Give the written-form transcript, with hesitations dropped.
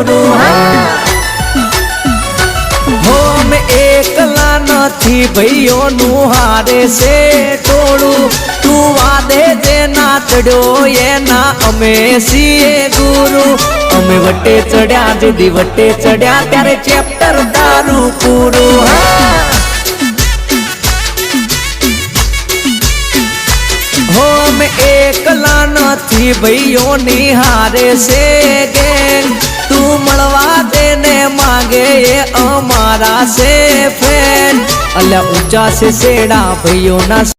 પૂરું હો અમે એકલા નથી ભાઈઓનું હારે છે ટોળું તું વાદે જેના ચડ્યો એના અમે છીએ ગુરુ અમે વટે ચડ્યા દીદી વટે ચડ્યા ત્યારે ચેપ્ટર તારું પૂરું હો અમે એકલા નથી ભાઈઓની હારે છે ગેંગ તું મળવા દેને માગે એ અમારા છે ફ્રેન્ડ અલ્યા ઊંચા છે શેડા ભાઈઓના